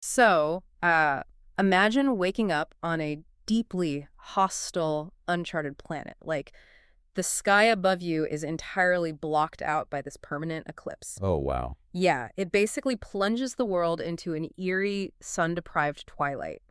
So, imagine waking up on a deeply hostile, uncharted planet. Like, the sky above you is entirely blocked out by this permanent eclipse. Oh, wow. Yeah, it basically plunges the world into an eerie, sun-deprived twilight.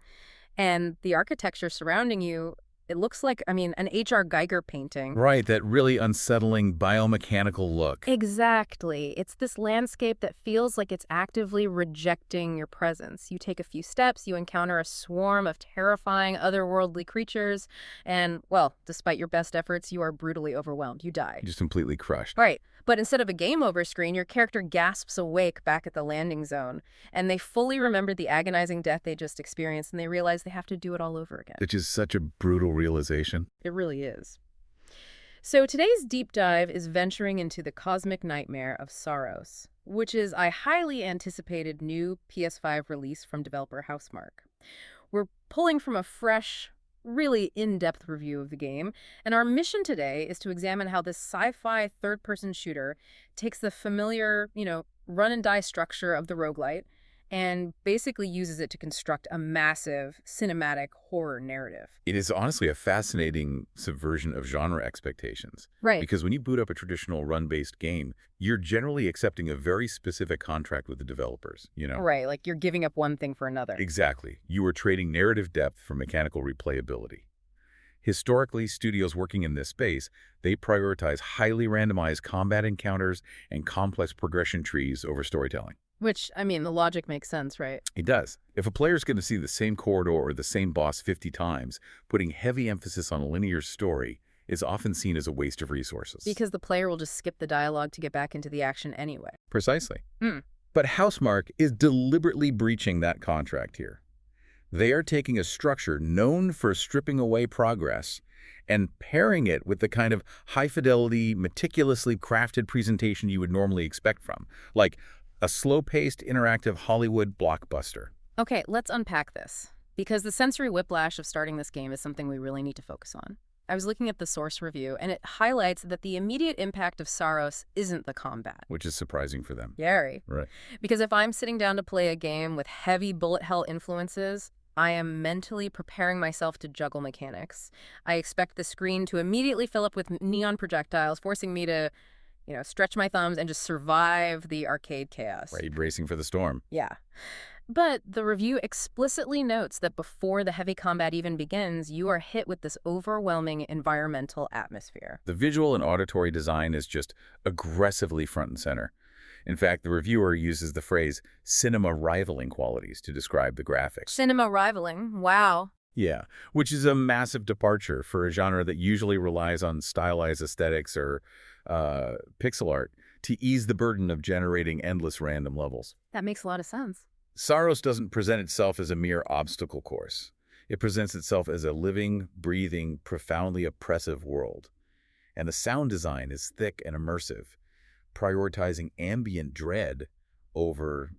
And the architecture surrounding you, it looks like, an H.R. Geiger painting. Right, that really unsettling biomechanical look. Exactly. It's this landscape that feels like it's actively rejecting your presence. You take a few steps, you encounter a swarm of terrifying otherworldly creatures, and, well, despite your best efforts, you are brutally overwhelmed. You die. Just completely crushed. Right. But instead of a game over screen, your character gasps awake back at the landing zone, and they fully remember the agonizing death they just experienced, and they realize they have to do it all over again. Which is such a brutal realization. It really is. So today's deep dive is venturing into the cosmic nightmare of Saros, which is a highly anticipated new PS5 release from developer Housemarque. We're pulling from a fresh, really in-depth review of the game, and our mission today is to examine how this sci-fi third-person shooter takes the familiar, run-and-die structure of the roguelite and basically uses it to construct a massive cinematic horror narrative. It is honestly a fascinating subversion of genre expectations. Right. Because when you boot up a traditional run-based game, you're generally accepting a very specific contract with the developers, Right, like you're giving up one thing for another. Exactly. You are trading narrative depth for mechanical replayability. Historically, studios working in this space, they prioritize highly randomized combat encounters and complex progression trees over storytelling. Which, the logic makes sense, right? It does. If a player is going to see the same corridor or the same boss 50 times, putting heavy emphasis on a linear story is often seen as a waste of resources. Because the player will just skip the dialogue to get back into the action anyway. Precisely. Mm. But Housemarque is deliberately breaching that contract here. They are taking a structure known for stripping away progress and pairing it with the kind of high-fidelity, meticulously crafted presentation you would normally expect from, like a slow-paced, interactive Hollywood blockbuster. Okay, let's unpack this, because the sensory whiplash of starting this game is something we really need to focus on. I was looking at the source review, and it highlights that the immediate impact of Saros isn't the combat. Which is surprising for them. Yari. Right. Because if I'm sitting down to play a game with heavy bullet hell influences, I am mentally preparing myself to juggle mechanics. I expect the screen to immediately fill up with neon projectiles, forcing me to stretch my thumbs and just survive the arcade chaos. Right, bracing for the storm. Yeah. But the review explicitly notes that before the heavy combat even begins, you are hit with this overwhelming environmental atmosphere. The visual and auditory design is just aggressively front and center. In fact, the reviewer uses the phrase cinema rivaling qualities to describe the graphics. Cinema rivaling? Wow. Yeah, which is a massive departure for a genre that usually relies on stylized aesthetics or pixel art to ease the burden of generating endless random levels. That makes a lot of sense. Saros doesn't present itself as a mere obstacle course. It presents itself as a living, breathing, profoundly oppressive world. And the sound design is thick and immersive, prioritizing ambient dread over,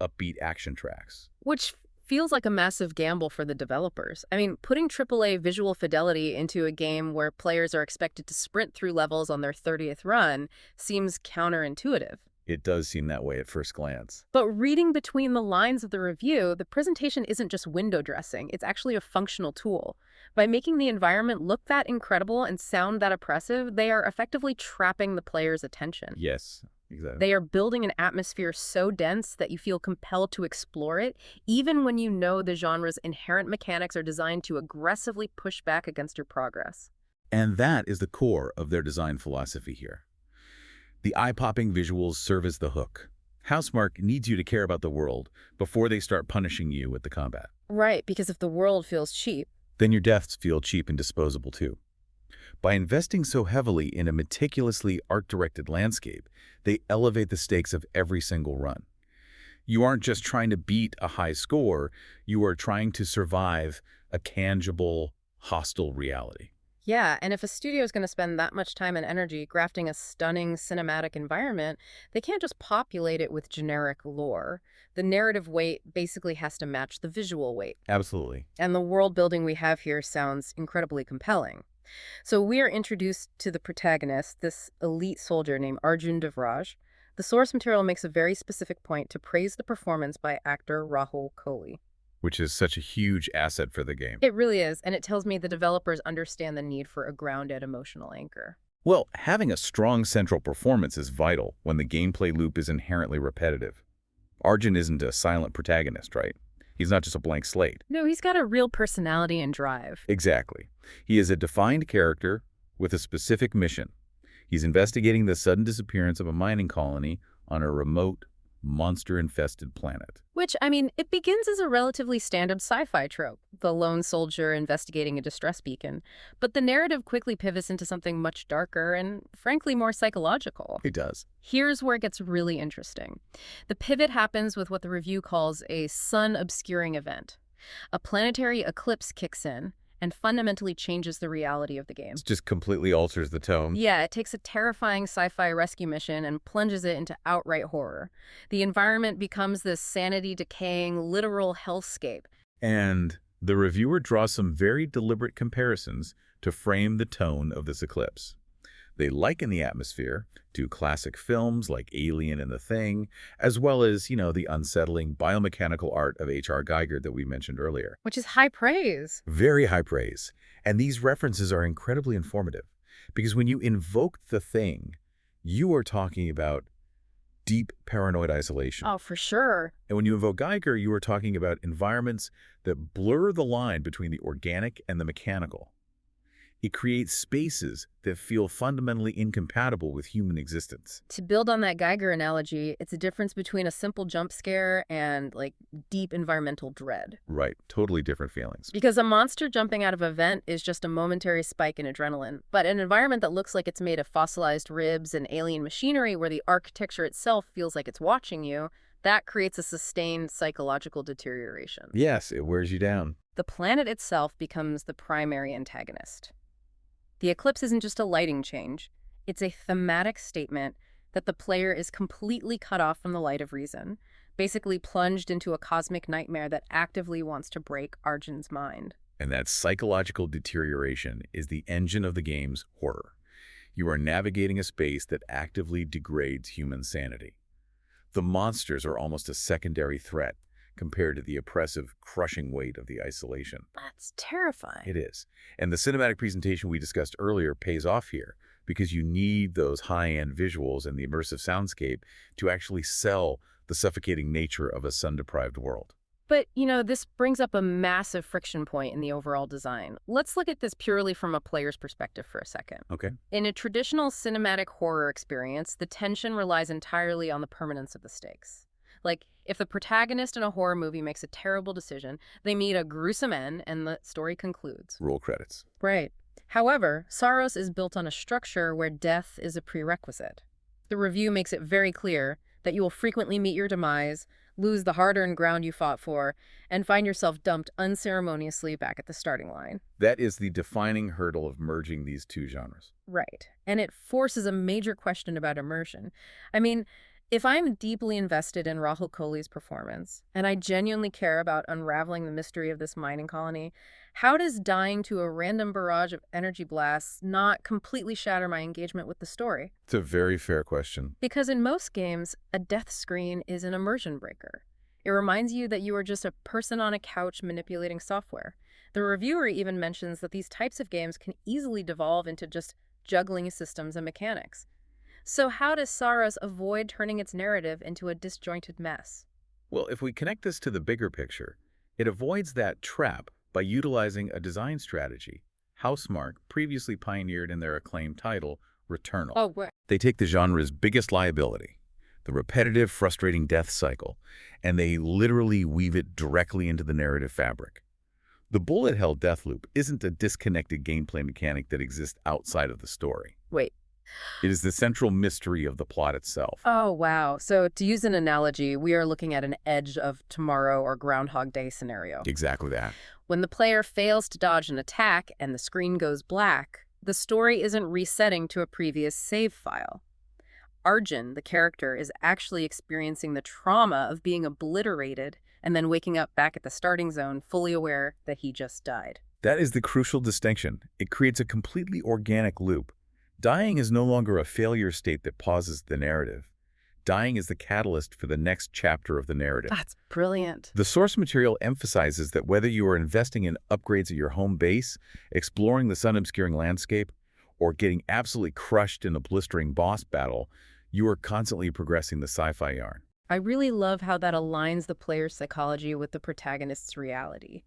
upbeat action tracks. Which feels like a massive gamble for the developers. Putting AAA visual fidelity into a game where players are expected to sprint through levels on their 30th run seems counterintuitive. It does seem that way at first glance. But reading between the lines of the review, the presentation isn't just window dressing. It's actually a functional tool. By making the environment look that incredible and sound that oppressive, they are effectively trapping the player's attention. Yes, exactly. They are building an atmosphere so dense that you feel compelled to explore it, even when you know the genre's inherent mechanics are designed to aggressively push back against your progress. And that is the core of their design philosophy here. The eye-popping visuals serve as the hook. Housemarque needs you to care about the world before they start punishing you with the combat. Right, because if the world feels cheap, then your deaths feel cheap and disposable too. By investing so heavily in a meticulously art-directed landscape, they elevate the stakes of every single run. You aren't just trying to beat a high score, you are trying to survive a tangible, hostile reality. Yeah, and if a studio is going to spend that much time and energy crafting a stunning cinematic environment, they can't just populate it with generic lore. The narrative weight basically has to match the visual weight. Absolutely. And the world building we have here sounds incredibly compelling. So we are introduced to the protagonist, this elite soldier named Arjun Devraj, The source material makes a very specific point to praise the performance by actor Rahul Kohli. Which is such a huge asset for the game. It really is, and it tells me the developers understand the need for a grounded emotional anchor. Well, having a strong central performance is vital when the gameplay loop is inherently repetitive. Arjun isn't a silent protagonist, right? He's not just a blank slate. No, he's got a real personality and drive. Exactly. He is a defined character with a specific mission. He's investigating the sudden disappearance of a mining colony on a remote, monster-infested planet. Which, I mean, it begins as a relatively standard sci-fi trope, the lone soldier investigating a distress beacon, but the narrative quickly pivots into something much darker and, frankly, more psychological. It does. Here's where it gets really interesting. The pivot happens with what the review calls a sun-obscuring event. A planetary eclipse kicks in and fundamentally changes the reality of the game. It just completely alters the tone. Yeah, it takes a terrifying sci-fi rescue mission and plunges it into outright horror. The environment becomes this sanity-decaying, literal hellscape. And the reviewer draws some very deliberate comparisons to frame the tone of this eclipse. They liken the atmosphere to classic films like Alien and The Thing, as well as, the unsettling biomechanical art of H.R. Geiger that we mentioned earlier. Which is high praise. Very high praise. And these references are incredibly informative, because when you invoke The Thing, you are talking about deep paranoid isolation. Oh, for sure. And when you invoke Geiger, you are talking about environments that blur the line between the organic and the mechanical. It creates spaces that feel fundamentally incompatible with human existence. To build on that Geiger analogy, it's a difference between a simple jump scare and, deep environmental dread. Right. Totally different feelings. Because a monster jumping out of a vent is just a momentary spike in adrenaline. But an environment that looks like it's made of fossilized ribs and alien machinery where the architecture itself feels like it's watching you, that creates a sustained psychological deterioration. Yes, it wears you down. The planet itself becomes the primary antagonist. The eclipse isn't just a lighting change. It's a thematic statement that the player is completely cut off from the light of reason, basically plunged into a cosmic nightmare that actively wants to break Arjun's mind. And that psychological deterioration is the engine of the game's horror. You are navigating a space that actively degrades human sanity. The monsters are almost a secondary threat compared to the oppressive, crushing weight of the isolation. That's terrifying. It is. And the cinematic presentation we discussed earlier pays off here, because you need those high-end visuals and the immersive soundscape to actually sell the suffocating nature of a sun-deprived world. But, this brings up a massive friction point in the overall design. Let's look at this purely from a player's perspective for a second. Okay. In a traditional cinematic horror experience, the tension relies entirely on the permanence of the stakes. If the protagonist in a horror movie makes a terrible decision, they meet a gruesome end and the story concludes. Roll credits. Right. However, Saros is built on a structure where death is a prerequisite. The review makes it very clear that you will frequently meet your demise, lose the hard-earned ground you fought for, and find yourself dumped unceremoniously back at the starting line. That is the defining hurdle of merging these two genres. Right. And it forces a major question about immersion. I mean, if I'm deeply invested in Rahul Kohli's performance, and I genuinely care about unraveling the mystery of this mining colony, how does dying to a random barrage of energy blasts not completely shatter my engagement with the story? It's a very fair question. Because in most games, a death screen is an immersion breaker. It reminds you that you are just a person on a couch manipulating software. The reviewer even mentions that these types of games can easily devolve into just juggling systems and mechanics. So how does Saros avoid turning its narrative into a disjointed mess? Well, if we connect this to the bigger picture, it avoids that trap by utilizing a design strategy Housemarque previously pioneered in their acclaimed title, Returnal. Oh, what? They take the genre's biggest liability, the repetitive, frustrating death cycle, and they literally weave it directly into the narrative fabric. The bullet hell death loop isn't a disconnected gameplay mechanic that exists outside of the story. Wait. It is the central mystery of the plot itself. Oh, wow. So to use an analogy, we are looking at an edge of tomorrow or Groundhog Day scenario. Exactly that. When the player fails to dodge an attack and the screen goes black, the story isn't resetting to a previous save file. Arjun, the character, is actually experiencing the trauma of being obliterated and then waking up back at the starting zone, fully aware that he just died. That is the crucial distinction. It creates a completely organic loop. Dying is no longer a failure state that pauses the narrative. dying is the catalyst for the next chapter of the narrative. That's brilliant. The source material emphasizes that whether you are investing in upgrades at your home base, exploring the sun-obscuring landscape, or getting absolutely crushed in a blistering boss battle, you are constantly progressing the sci-fi yarn. I really love how that aligns the player's psychology with the protagonist's reality.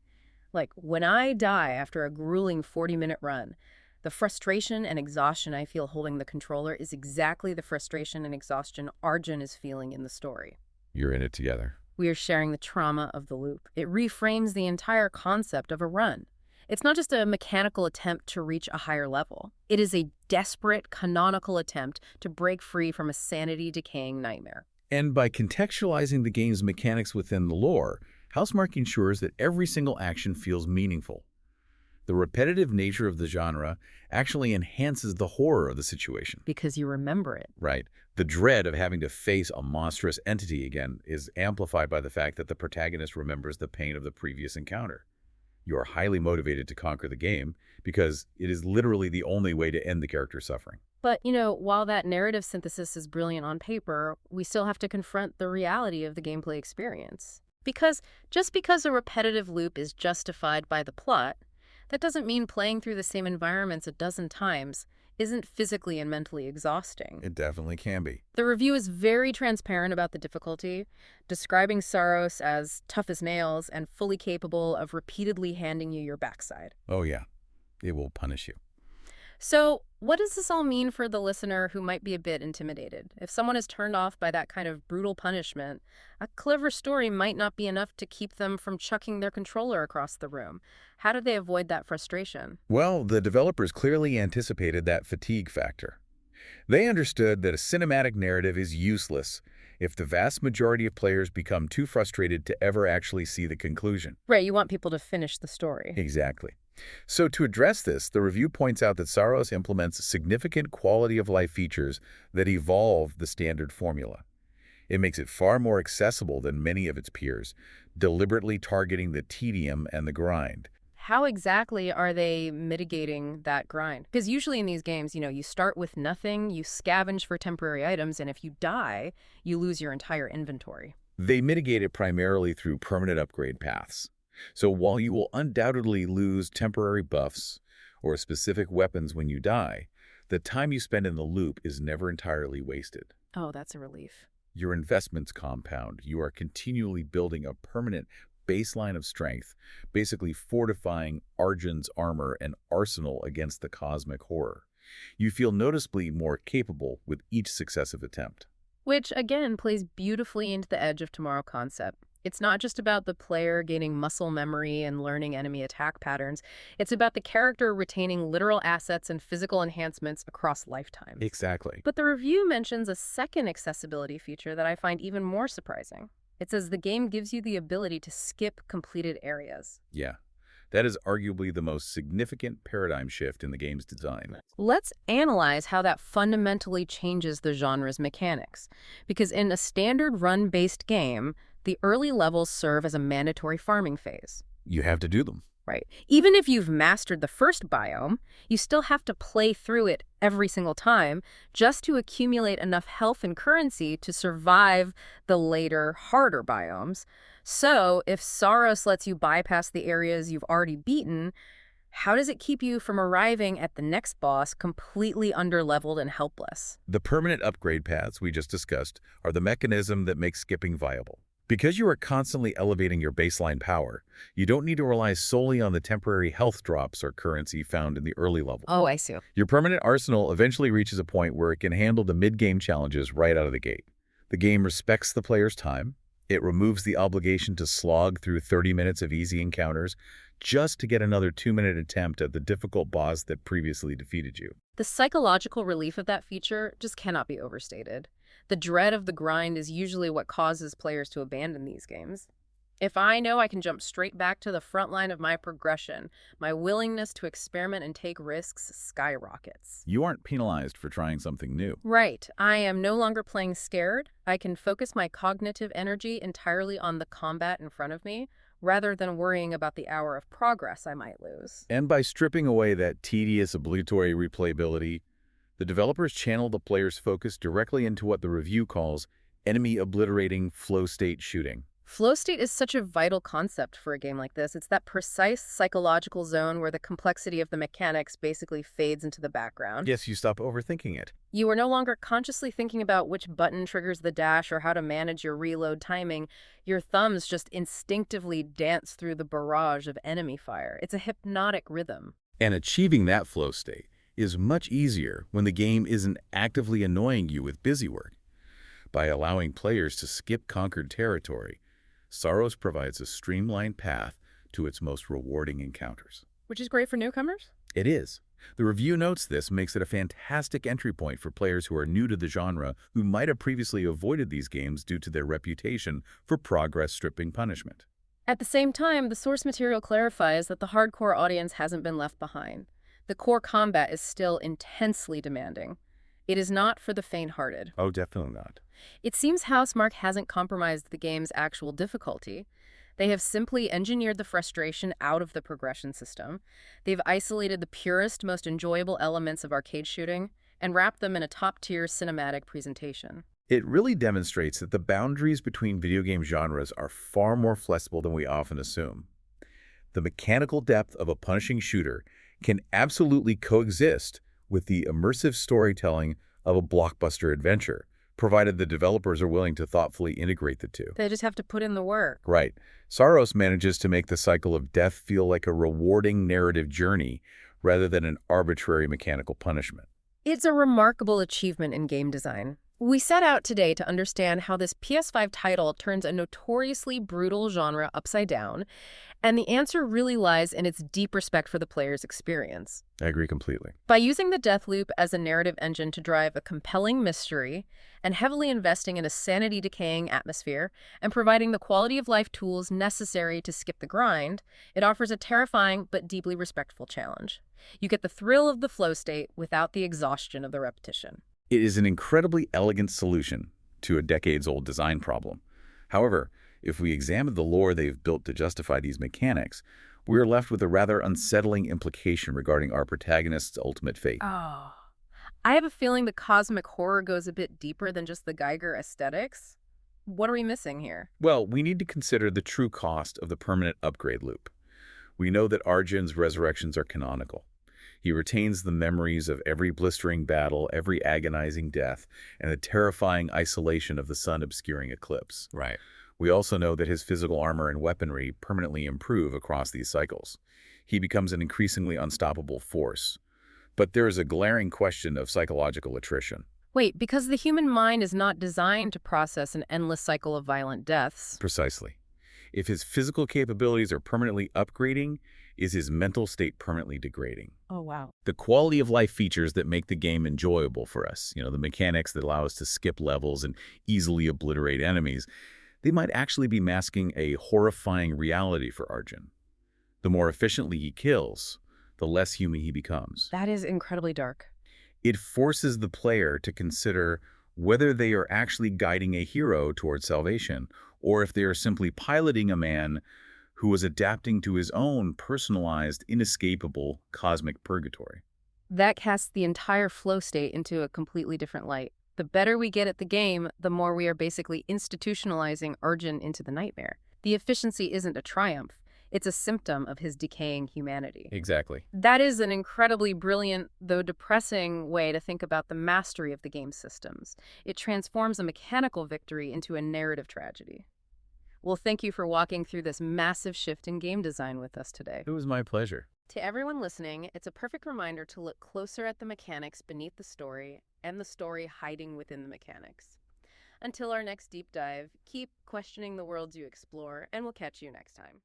Like, when I die after a grueling 40-minute run, the frustration and exhaustion I feel holding the controller is exactly the frustration and exhaustion Arjun is feeling in the story. You're in it together. We are sharing the trauma of the loop. It reframes the entire concept of a run. It's not just a mechanical attempt to reach a higher level. It is a desperate, canonical attempt to break free from a sanity-decaying nightmare. And by contextualizing the game's mechanics within the lore, Housemarque ensures that every single action feels meaningful. The repetitive nature of the genre actually enhances the horror of the situation. Because you remember it. Right. The dread of having to face a monstrous entity again is amplified by the fact that the protagonist remembers the pain of the previous encounter. You are highly motivated to conquer the game because it is literally the only way to end the character's suffering. But, while that narrative synthesis is brilliant on paper, we still have to confront the reality of the gameplay experience. Because just because a repetitive loop is justified by the plot, that doesn't mean playing through the same environments a dozen times isn't physically and mentally exhausting. It definitely can be. The review is very transparent about the difficulty, describing Saros as tough as nails and fully capable of repeatedly handing you your backside. Oh yeah, it will punish you. So, what does this all mean for the listener who might be a bit intimidated? If someone is turned off by that kind of brutal punishment, a clever story might not be enough to keep them from chucking their controller across the room. How do they avoid that frustration? Well, the developers clearly anticipated that fatigue factor. They understood that a cinematic narrative is useless if the vast majority of players become too frustrated to ever actually see the conclusion. Right, you want people to finish the story. Exactly. So to address this, the review points out that Saros implements significant quality-of-life features that evolve the standard formula. It makes it far more accessible than many of its peers, deliberately targeting the tedium and the grind. How exactly are they mitigating that grind? Because usually in these games, you start with nothing, you scavenge for temporary items, and if you die, you lose your entire inventory. They mitigate it primarily through permanent upgrade paths. So while you will undoubtedly lose temporary buffs or specific weapons when you die, the time you spend in the loop is never entirely wasted. Oh, that's a relief. Your investments compound. You are continually building a permanent baseline of strength, basically fortifying Arjun's armor and arsenal against the cosmic horror. You feel noticeably more capable with each successive attempt. Which, again, plays beautifully into the Edge of Tomorrow concept. It's not just about the player gaining muscle memory and learning enemy attack patterns. It's about the character retaining literal assets and physical enhancements across lifetimes. Exactly. But the review mentions a second accessibility feature that I find even more surprising. It says the game gives you the ability to skip completed areas. Yeah. That is arguably the most significant paradigm shift in the game's design. Let's analyze how that fundamentally changes the genre's mechanics. Because in a standard run-based game, the early levels serve as a mandatory farming phase. You have to do them. Right. Even if you've mastered the first biome, you still have to play through it every single time just to accumulate enough health and currency to survive the later, harder biomes. So, if Saros lets you bypass the areas you've already beaten, how does it keep you from arriving at the next boss completely underleveled and helpless? The permanent upgrade paths we just discussed are the mechanism that makes skipping viable. Because you are constantly elevating your baseline power, you don't need to rely solely on the temporary health drops or currency found in the early level. Oh, I see. Your permanent arsenal eventually reaches a point where it can handle the mid-game challenges right out of the gate. The game respects the player's time. It removes the obligation to slog through 30 minutes of easy encounters just to get another 2-minute attempt at the difficult boss that previously defeated you. The psychological relief of that feature just cannot be overstated. The dread of the grind is usually what causes players to abandon these games. If I know I can jump straight back to the front line of my progression, my willingness to experiment and take risks skyrockets. You aren't penalized for trying something new. Right. I am no longer playing scared. I can focus my cognitive energy entirely on the combat in front of me, rather than worrying about the hour of progress I might lose. And by stripping away that tedious obligatory replayability, the developers channel the player's focus directly into what the review calls enemy-obliterating flow state shooting. Flow state is such a vital concept for a game like this. It's that precise psychological zone where the complexity of the mechanics basically fades into the background. Yes, you stop overthinking it. You are no longer consciously thinking about which button triggers the dash or how to manage your reload timing. Your thumbs just instinctively dance through the barrage of enemy fire. It's a hypnotic rhythm. And achieving that flow state is much easier when the game isn't actively annoying you with busywork. By allowing players to skip conquered territory, Saros provides a streamlined path to its most rewarding encounters. Which is great for newcomers? It is. The review notes this makes it a fantastic entry point for players who are new to the genre who might have previously avoided these games due to their reputation for progress-stripping punishment. At the same time, the source material clarifies that the hardcore audience hasn't been left behind. The core combat is still intensely demanding. It is not for the faint-hearted. Oh, definitely not. It seems Housemarque hasn't compromised the game's actual difficulty. They have simply engineered the frustration out of the progression system. They've isolated the purest, most enjoyable elements of arcade shooting and wrapped them in a top-tier cinematic presentation. It really demonstrates that the boundaries between video game genres are far more flexible than we often assume. The mechanical depth of a punishing shooter can absolutely coexist with the immersive storytelling of a blockbuster adventure, provided the developers are willing to thoughtfully integrate the two. They just have to put in the work. Right. Saros manages to make the cycle of death feel like a rewarding narrative journey rather than an arbitrary mechanical punishment. It's a remarkable achievement in game design. We set out today to understand how this PS5 title turns a notoriously brutal genre upside down, and the answer really lies in its deep respect for the player's experience. I agree completely. By using the death loop as a narrative engine to drive a compelling mystery, and heavily investing in a sanity-decaying atmosphere, and providing the quality-of-life tools necessary to skip the grind, it offers a terrifying but deeply respectful challenge. You get the thrill of the flow state without the exhaustion of the repetition. It is an incredibly elegant solution to a decades-old design problem. However, if we examine the lore they've built to justify these mechanics, we are left with a rather unsettling implication regarding our protagonist's ultimate fate. Oh, I have a feeling the cosmic horror goes a bit deeper than just the Geiger aesthetics. What are we missing here? Well, we need to consider the true cost of the permanent upgrade loop. We know that Arjun's resurrections are canonical. He retains the memories of every blistering battle, every agonizing death, and the terrifying isolation of the sun-obscuring eclipse. Right. We also know that his physical armor and weaponry permanently improve across these cycles. He becomes an increasingly unstoppable force. But there is a glaring question of psychological attrition. Wait, because the human mind is not designed to process an endless cycle of violent deaths. Precisely. If his physical capabilities are permanently upgrading, is his mental state permanently degrading? Oh, wow. The quality of life features that make the game enjoyable for us, the mechanics that allow us to skip levels and easily obliterate enemies, they might actually be masking a horrifying reality for Arjun. The more efficiently he kills, the less human he becomes. That is incredibly dark. It forces the player to consider whether they are actually guiding a hero towards salvation, or if they are simply piloting a man who is adapting to his own personalized, inescapable cosmic purgatory. That casts the entire flow state into a completely different light. The better we get at the game, the more we are basically institutionalizing Arjun into the nightmare. The efficiency isn't a triumph. It's a symptom of his decaying humanity. Exactly. That is an incredibly brilliant, though depressing, way to think about the mastery of the game's systems. It transforms a mechanical victory into a narrative tragedy. Well, thank you for walking through this massive shift in game design with us today. It was my pleasure. To everyone listening, it's a perfect reminder to look closer at the mechanics beneath the story and the story hiding within the mechanics. Until our next deep dive, keep questioning the worlds you explore, and we'll catch you next time.